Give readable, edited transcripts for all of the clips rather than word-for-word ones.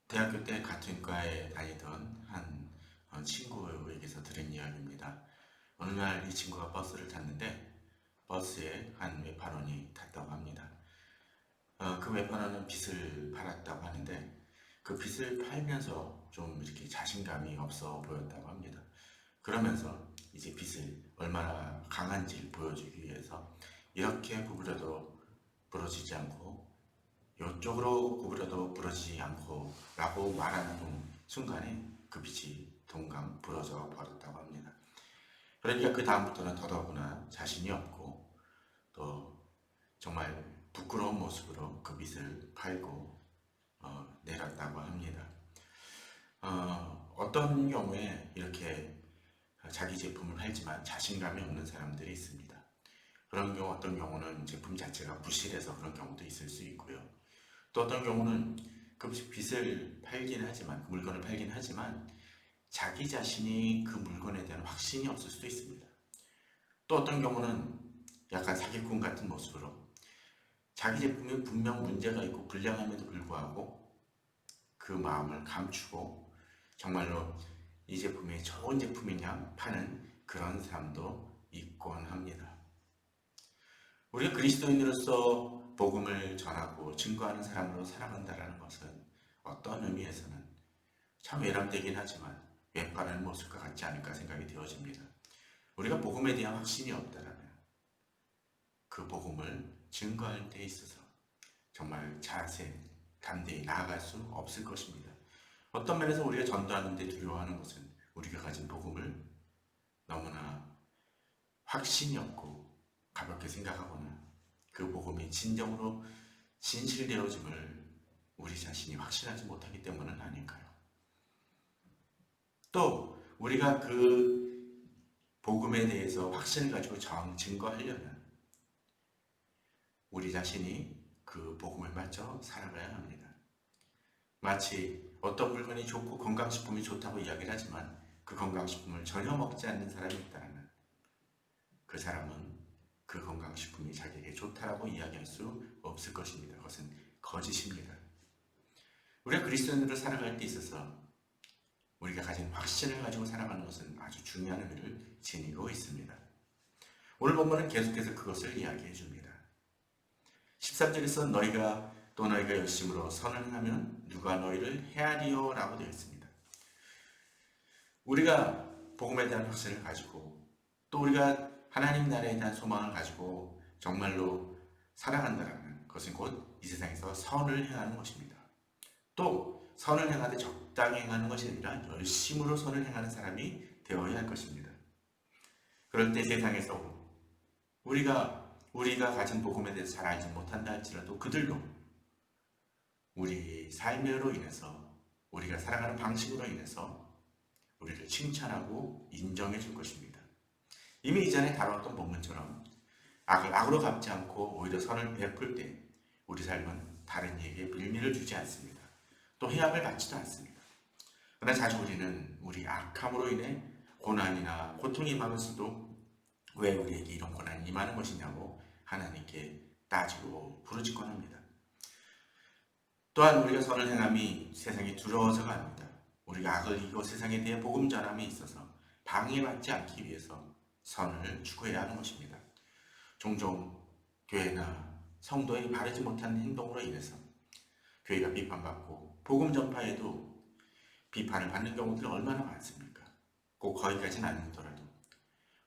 대학교 때 같은 과에 다니던 한 친구에게서 들은 이야기입니다. 어느 날 이 친구가 버스를 탔는데 버스에 한 외판원이 탔다고 합니다. 그 외판원은 빚을 팔았다고 하는데 그 빚을 팔면서 좀 이렇게 자신감이 없어 보였다고 합니다. 그러면서 이제 빚을 얼마나 강한지를 보여주기 위해서 이렇게 구부려도 부러지지 않고 이쪽으로 구부려도 부러지지 않고 라고 말하는 순간에 그 빛이 동강 부러져 버렸다고 합니다. 그러니까 그 다음부터는 더더구나 자신이 없고 또 정말 부끄러운 모습으로 그 빛을 팔고 내렸다고 합니다. 어떤 경우에 이렇게 자기 제품을 팔지만 자신감이 없는 사람들이 있습니다. 그런 경우 어떤 경우는 제품 자체가 부실해서 그런 경우도 있을 수 있고요. 또 어떤 경우는 그 빚을 팔긴 하지만, 그 물건을 팔긴 하지만 자기 자신이 그 물건에 대한 확신이 없을 수도 있습니다. 또 어떤 경우는 약간 사기꾼 같은 모습으로 자기 제품이 분명 문제가 있고 불량함에도 불구하고 그 마음을 감추고 정말로 이 제품이 좋은 제품이냐 파는 그런 사람도 있곤 합니다. 우리가 그리스도인으로서 복음을 전하고 증거하는 사람으로 살아간다는 것은 어떤 의미에서는 참 외람되긴 하지만 왼바라는 모습과 같지 않을까 생각이 되어집니다. 우리가 복음에 대한 확신이 없다면 그 복음을 증거할 때 있어서 정말 담대히 나아갈 수 없을 것입니다. 어떤 면에서 우리가 전도하는데 두려워하는 것은 우리가 가진 복음을 너무나 확신이 없고 가볍게 생각하거나 그 복음이 진정으로 진실되어짐을 우리 자신이 확신하지 못하기 때문은 아닐까요? 또 우리가 그 복음에 대해서 확신을 가지고 증거하려면 우리 자신이 그 복음을 맞춰 살아가야 합니다. 마치 어떤 물건이 좋고 건강식품이 좋다고 이야기를 하지만 그 건강식품을 전혀 먹지 않는 사람이 있다면 그 사람은 그 건강식품이 자기에게 좋다라고 이야기할 수 없을 것입니다. 그것은 거짓입니다. 우리가 그리스도인으로 살아갈 때 있어서 우리가 가진 확신을 가지고 살아가는 것은 아주 중요한 의미를 지니고 있습니다. 오늘 본문은 계속해서 그것을 이야기해 줍니다. 13절에서 너희가 열심으로 선을 행하면 누가 너희를 헤아리요 라고 되어 있습니다. 우리가 복음에 대한 확신을 가지고 또 우리가 하나님 나라에 대한 소망을 가지고 정말로 살아간다면 그것은 곧 이 세상에서 선을 행하는 것입니다. 또 선을 행하되 적당히 행하는 것이 아니라 열심으로 선을 행하는 사람이 되어야 할 것입니다. 그럴 때 세상에서 우리가 가진 복음에 대해서 잘 알지 못한다 할지라도 그들도 우리 삶으로 인해서 우리가 살아가는 방식으로 인해서 우리를 칭찬하고 인정해 줄 것입니다. 이미 이전에 다뤘던 본문처럼 악을 악으로 갚지 않고 오히려 선을 베풀 때 우리 삶은 다른 이에게 밀미를 주지 않습니다. 또 해함을 받지도 않습니다. 그러나 자주 우리는 우리 악함으로 인해 고난이나 고통이 임하면서도 왜 우리에게 이런 고난이 임하는 것이냐고 하나님께 따지고 부르짖곤 합니다. 또한 우리가 선을 행함이 세상이 두려워서가 아닙니다. 우리가 악을 이기고 세상에 대해 복음 전함에 있어서 방해받지 않기 위해서 선을 추구해야 하는 것입니다. 종종 교회나 성도의 바르지 못한 행동으로 인해서 교회가 비판받고 복음 전파에도 비판을 받는 경우들이 얼마나 많습니까? 꼭 거기까지는 아니더라도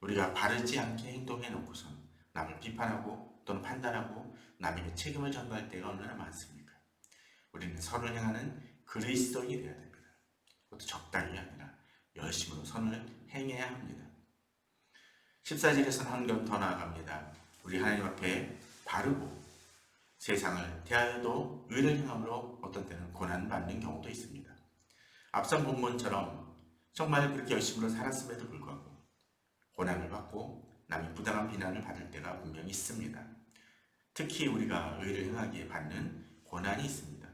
우리가 바르지 않게 행동해 놓고선 남을 비판하고 또는 판단하고 남에게 책임을 전가할 때가 얼마나 많습니까? 우리는 선을 행하는 그리스도인이 되어야 됩니다. 그것도 적당히 아니라 열심으로 선을 행해야 합니다. 14절에서는 한 겹 더 나아갑니다. 우리 하나님 앞에 바르고 세상을 대하여도 의를 행함으로 어떤 때는 고난받는 경우도 있습니다. 앞선 본문처럼 정말 그렇게 열심으로 살았음에도 불구하고 고난을 받고 남이 부당한 비난을 받을 때가 분명히 있습니다. 특히 우리가 의를 행하기에 받는 고난이 있습니다.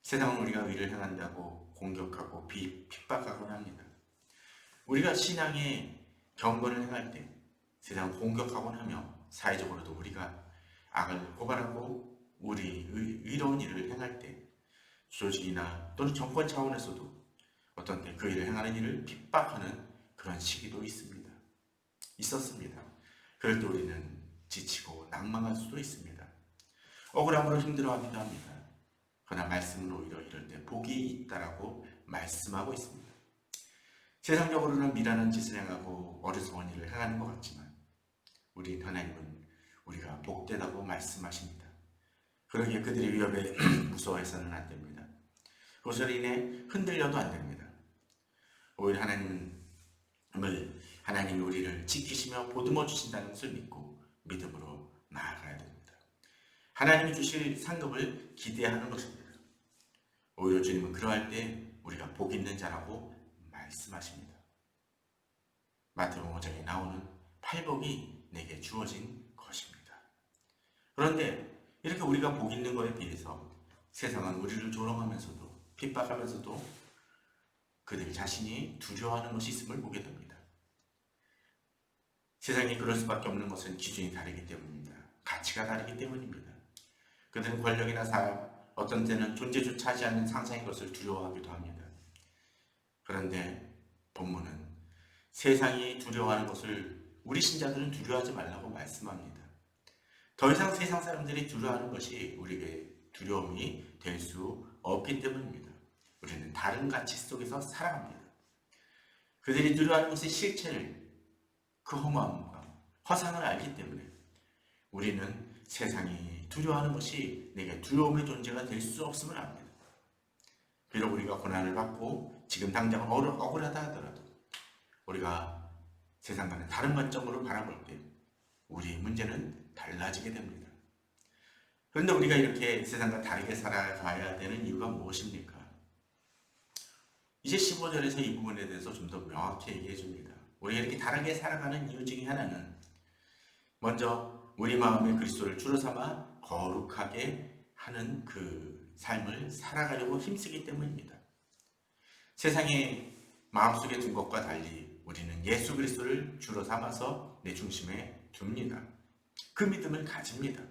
세상은 우리가 의를 행한다고 공격하고 핍박하곤 합니다. 우리가 신앙의 경건을 행할 때 세상을 공격하곤 하며 사회적으로도 우리가 악을 고발하고 우리 의로운 일을 행할 때 조직이나 또는 정권 차원에서도 어떤 때 그 일을 행하는 일을 핍박하는 그런 시기도 있었습니다. 그럴 때 우리는 지치고 낭망할 수도 있습니다. 억울함으로 힘들어하기도 합니다. 그러나 말씀은 오히려 이럴 때 복이 있다라고 말씀하고 있습니다. 세상적으로는 미련한 짓을 행하고 어리석은 일을 행하는 것 같지만 우리 하나님은 우리가 복되다고 말씀하십니다. 그러기에 그들의 위협에 무서워해서는 안 됩니다. 그것으로 인해 흔들려도 안 됩니다. 오히려 하나님이 우리를 지키시며 보듬어 주신다는 것을 믿고 믿음으로 나아가야 됩니다. 하나님이 주실 상급을 기대하는 것입니다. 오히려 주님은 그러할 때 우리가 복 있는 자라고 말씀하십니다. 마태복음 5장에 나오는 팔복이 내게 주어진 것입니다. 그런데 이렇게 우리가 복 있는 것에 비해서 세상은 우리를 조롱하면서도 핍박하면서도 그들 자신이 두려워하는 것이 있음을 보게 됩니다. 세상이 그럴 수밖에 없는 것은 기준이 다르기 때문입니다. 가치가 다르기 때문입니다. 그들은 권력이나 사람, 어떤 때는 존재조차 하지 않는 상상의 것을 두려워하기도 합니다. 그런데 본문은 세상이 두려워하는 것을 우리 신자들은 두려워하지 말라고 말씀합니다. 더 이상 세상 사람들이 두려워하는 것이 우리에게 두려움이 될 수 없기 때문입니다. 우리는 다른 가치 속에서 살아갑니다. 그들이 두려워하는 것의 실체를, 그 허무함과 허상을 알기 때문에 우리는 세상이 두려워하는 것이 내게 두려움의 존재가 될 수 없음을 압니다. 비록 우리가 고난을 받고 지금 당장 억울하다 하더라도 우리가 세상과는 다른 관점으로 바라볼 때 우리의 문제는 달라지게 됩니다. 그런데 우리가 이렇게 세상과 다르게 살아가야 되는 이유가 무엇입니까? 이제 15절에서 이 부분에 대해서 좀 더 명확히 얘기해 줍니다. 우리가 이렇게 다르게 살아가는 이유 중에 하나는 먼저 우리 마음에 그리스도를 주로 삼아 거룩하게 하는 그 삶을 살아가려고 힘쓰기 때문입니다. 세상의 마음속에 둔 것과 달리 우리는 예수 그리스도를 주로 삼아서 내 중심에 둡니다. 그 믿음을 가집니다.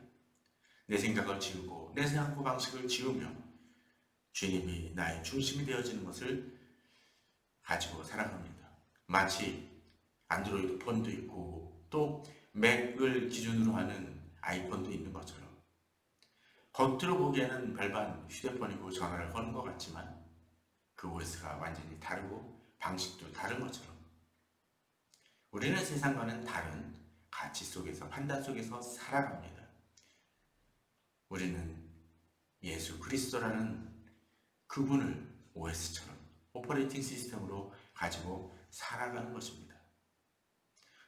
내 생각을 지우고 내 사고방식을 지우며 주님이 나의 중심이 되어지는 것을 가지고 살아갑니다. 마치 안드로이드 폰도 있고 또 맥을 기준으로 하는 아이폰도 있는 것처럼 겉으로 보기에는 별반 휴대폰이고 전화를 거는 것 같지만 그 OS가 완전히 다르고 방식도 다른 것처럼 우리는 세상과는 다른 가치 속에서, 판단 속에서 살아갑니다. 우리는 예수 그리스도라는 그분을 OS처럼, 오퍼레이팅 시스템으로 가지고 살아가는 것입니다.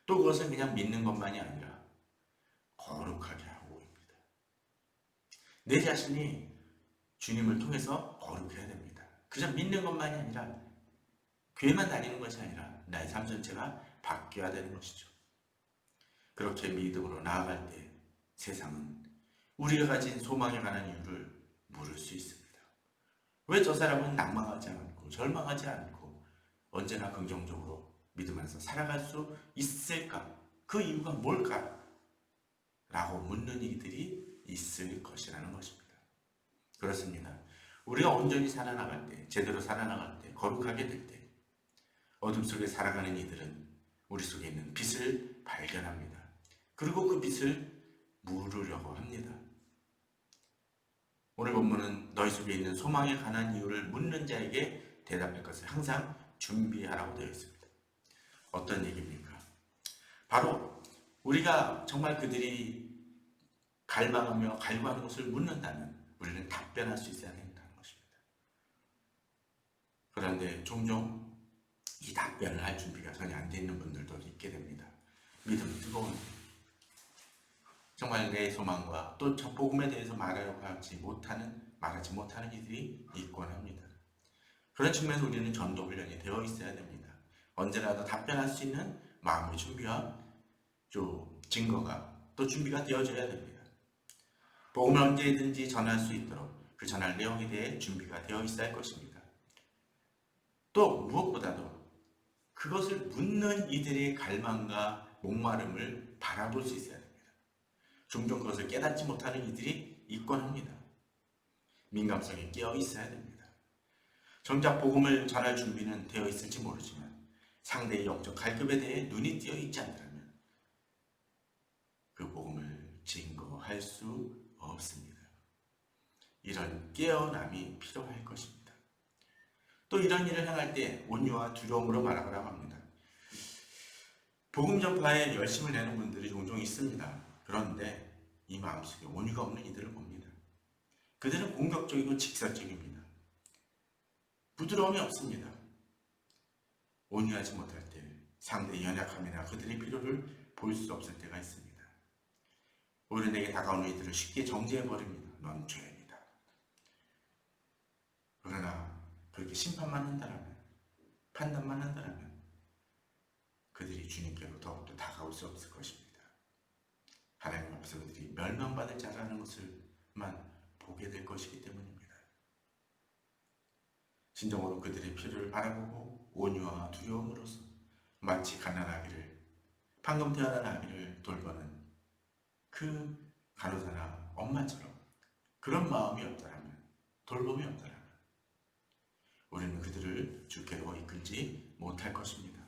또 그것은 그냥 믿는 것만이 아니라 거룩하게 하고 있습니다. 내 자신이 주님을 통해서 거룩해야 됩니다. 그저 믿는 것만이 아니라 교회만 다니는 것이 아니라 나의 삶 전체가 바뀌어야 되는 것이죠. 그렇게 믿음으로 나아갈 때 세상은 우리가 가진 소망에 관한 이유를 물을 수 있습니다. 왜 저 사람은 낭망하지 않고 절망하지 않고 언제나 긍정적으로 믿으면서 살아갈 수 있을까? 그 이유가 뭘까? 라고 묻는 이들이 있을 것이라는 것입니다. 그렇습니다. 우리가 온전히 살아나갈 때, 제대로 살아나갈 때, 거룩하게 될 때, 어둠 속에 살아가는 이들은 우리 속에 있는 빛을 발견합니다. 그리고 그 빛을 물으려고 합니다. 오늘 본문은 너희 속에 있는 소망에 관한 이유를 묻는 자에게 대답할 것을 항상 준비하라고 되어 있습니다. 어떤 얘기입니까? 바로 우리가 정말 그들이 갈망하며 갈구하는 것을 묻는다면 우리는 답변할 수 있어야 된다는 것입니다. 그런데 종종 이 답변을 할 준비가 전혀 안 돼 있는 분들도 있게 됩니다. 믿음이 뜨거운, 정말 내 소망과 또 저 복음에 대해서 말하지 못하는 이들이 있곤 합니다. 그런 측면에서 우리는 전도 훈련이 되어 있어야 됩니다. 언제라도 답변할 수 있는 마음의 준비와 또 증거가 또 준비가 되어져야 됩니다. 복음을 언제든지 전할 수 있도록 그 전할 내용에 대해 준비가 되어 있어야 할 것입니다. 또 무엇보다도 그것을 묻는 이들의 갈망과 목마름을 바라볼 수 있어야 됩니다. 종종 그것을 깨닫지 못하는 이들이 있곤 합니다. 민감성에 깨어 있어야 됩니다. 정작 복음을 전할 준비는 되어 있을지 모르지만 상대의 영적 갈급에 대해 눈이 띄어 있지 않다면 그 복음을 증거할 수 없습니다. 이런 깨어남이 필요할 것입니다. 또 이런 일을 행할 때 온유와 두려움으로 말하라고 합니다. 복음 전파에 열심을 내는 분들이 종종 있습니다. 그런데 이 마음속에 온유가 없는 이들을 봅니다. 그들은 공격적이고 직설적입니다. 부드러움이 없습니다. 온유하지 못할 때 상대의 연약함이나 그들의 필요를 볼 수 없을 때가 있습니다. 오히려 내게 다가오는 이들을 쉽게 정죄해버립니다. 넌 죄인이다. 그러나 그렇게 심판만 한다면, 판단만 한다면 그들이 주님께로 더욱더 다가올 수 없을 것입니다. 하나님 앞에서 그들이 멸망받을 자라는 것을만 보게 될 것이기 때문입니다. 진정으로 그들의 필요를 바라보고 온유와 두려움으로써 마치 가난아기를, 방금 태어난 아기를 돌보는 그 간호사나 엄마처럼 그런 마음이 없다면, 돌봄이 없다면 우리는 그들을 주께로 이끌지 못할 것입니다.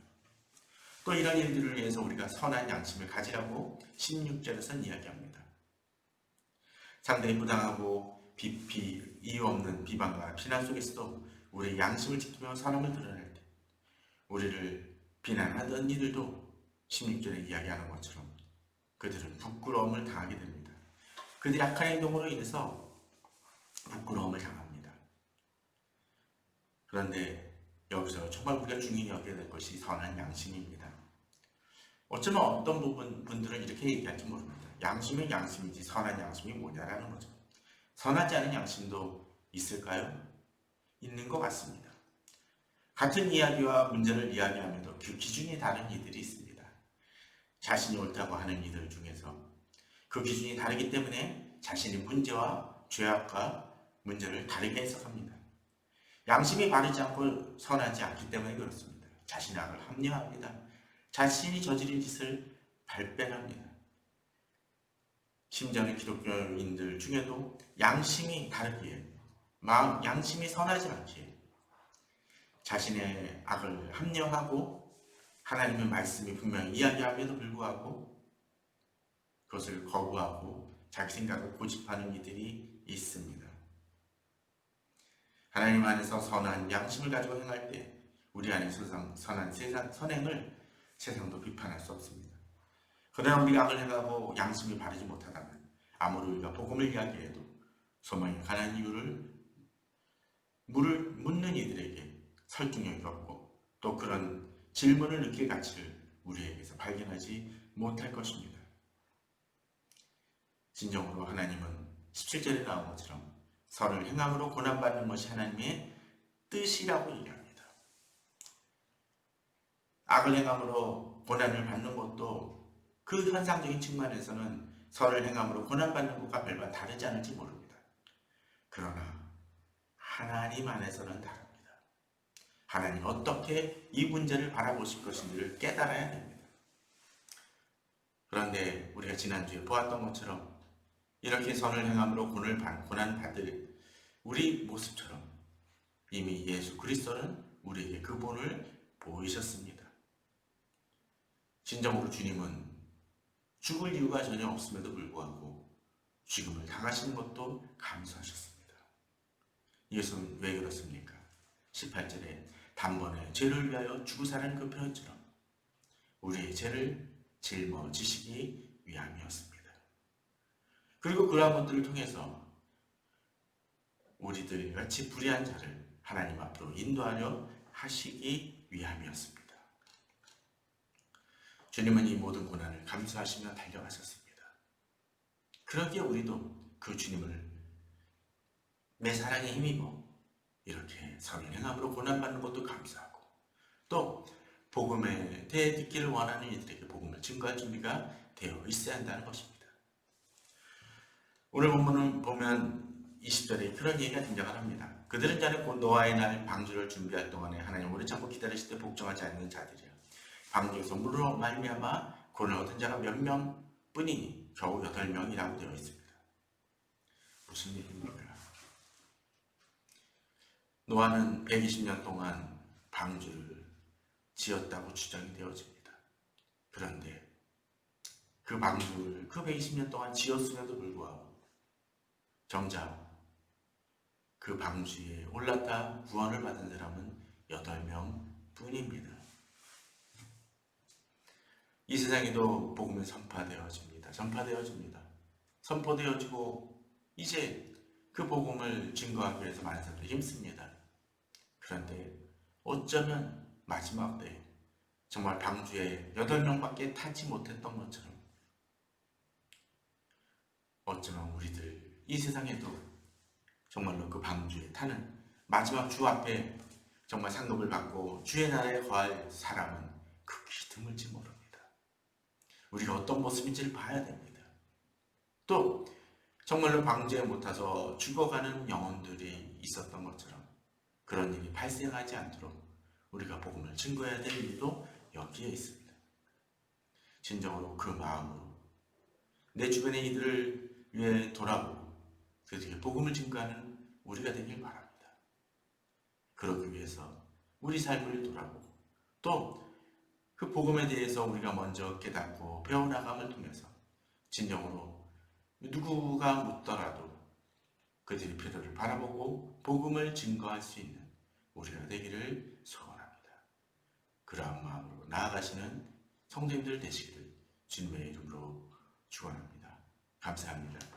또 이런 일들을 위해서 우리가 선한 양심을 가지라고 16절에서 이야기합니다. 상대의 부당하고 이유 없는 비방과 비난 속에서도 우리의 양심을 지키며 선함을 드러낼 때 우리를 비난하던 이들도 16절에 이야기하는 것처럼 그들은 부끄러움을 당하게 됩니다. 그들이 악한 행동으로 인해서 부끄러움을 당합니다. 그런데 여기서 정말 우리가 중요히 여겨야 될 것이 선한 양심입니다. 어쩌면 어떤 분들은 이렇게 얘기할지 모릅니다. 양심은 양심이지 선한 양심이 뭐냐라는 거죠. 선하지 않은 양심도 있을까요? 있는 것 같습니다. 같은 이야기와 문제를 이야기하면서 그 기준이 다른 이들이 있습니다. 자신이 옳다고 하는 이들 중에서 그 기준이 다르기 때문에 자신의 문제와 죄악과 문제를 다르게 해석합니다. 양심이 바르지 않고 선하지 않기 때문에 그렇습니다. 자신의 악을 합리화합니다. 자신이 저지른 짓을 발뺌합니다. 심지어는 기독교인들 중에도 양심이 다르기에, 양심이 선하지 않기에 자신의 악을 합리화하고 하나님의 말씀이 분명히 이야기함에도 불구하고 그것을 거부하고 자기 생각을 고집하는 이들이 있습니다. 하나님 안에서 선한 양심을 가지고 행할 때 우리 안에 선한 선행을 세상도 비판할 수 없습니다. 그러나 우리가 악을 행하고 양심이 바르지 못하다면 아무리 우리가 복음을 이야기해도 소망이 가난 이유를 묻는 이들에게 설득력이 없고 또 그런 질문을 느낄 가치를 우리에게서 발견하지 못할 것입니다. 진정으로 하나님은 17절에 나온 것처럼 선을 행함으로 고난받는 것이 하나님의 뜻이라고 얘기합니다. 악을 행함으로 고난을 받는 것도 그 현상적인 측면에서는 선을 행함으로 고난받는 것과 별반 다르지 않을지 모릅니다. 그러나 하나님 안에서는 다릅니다. 하나님 어떻게 이 문제를 바라보실 것인지를 깨달아야 됩니다. 그런데 우리가 지난주에 보았던 것처럼 이렇게 선을 행함으로 고난받을 우리 모습처럼 이미 예수 그리스도는 우리에게 그 본을 보이셨습니다. 진정으로 주님은 죽을 이유가 전혀 없음에도 불구하고 죽음을 당하시는 것도 감수하셨습니다. 예수는 왜 그렇습니까? 18절에 단번에 죄를 위하여 죽으사라는 그 표현처럼 우리의 죄를 짊어지시기 위함이었습니다. 그리고 그러한 것들을 통해서 우리들 같이 불의한 자를 하나님 앞으로 인도하려 하시기 위함이었습니다. 주님은 이 모든 고난을 감수하시며 달려가셨습니다. 그러기에 우리도 그 주님을 내 사랑에 힘입어 이렇게 선을 행함으로 고난받는 것도 감사하고 또 복음에 대해 듣기를 원하는 이들에게 복음을 증거할 준비가 되어 있어야 한다는 것입니다. 오늘 본문을 보면 20절에 그런 얘기가 등장을 합니다. 그들은 자는 곧 노아의 날 방주를 준비할 동안에 하나님 오래 참고 기다리실 때 복종하지 않는 자들이야. 방주에서 물로 말미암아 구원을 얻은 자가 몇 명뿐이니 겨우 8명이라고 되어 있습니다. 무슨 얘기입니까? 노아는 120년 동안 방주를 지었다고 주장이 되어집니다. 그런데 그 방주를 그 120년 동안 지었음에도 불구하고 정작 그 방주에 올랐다 구원을 받은 사람은 8명 뿐입니다. 이 세상에도 복음이 전파되어집니다. 선포되어지고 이제 그 복음을 증거하기 위해서 많은 사람들이 힘씁니다. 그런데 어쩌면 마지막 때 정말 방주에 8명밖에 타지 못했던 것처럼 어쩌면 우리들 이 세상에도 정말로 그 방주에 타는 마지막 주 앞에 정말 상급을 받고 주의 나라에 거할 사람은 극히 드물지 모릅니다. 우리가 어떤 모습인지를 봐야 됩니다. 또 정말로 방주에 못 타서 죽어가는 영혼들이 있었던 것처럼 그런 일이 발생하지 않도록 우리가 복음을 증거해야 될 일도 여기에 있습니다. 진정으로 그 마음으로 내 주변의 이들을 위해 돌아보고 그들에게 복음을 증거하는 우리가 되길 바랍니다. 그러기 위해서 우리 삶을 돌아보고 또 그 복음에 대해서 우리가 먼저 깨닫고 배워나감을 통해서 진정으로 누구가 묻더라도 그들의 필요를 바라보고 복음을 증거할 수 있는 우리가 되기를 소원합니다. 그러한 마음으로 나아가시는 성도님들 되시기를 주님의 이름으로 축원합니다. 감사합니다.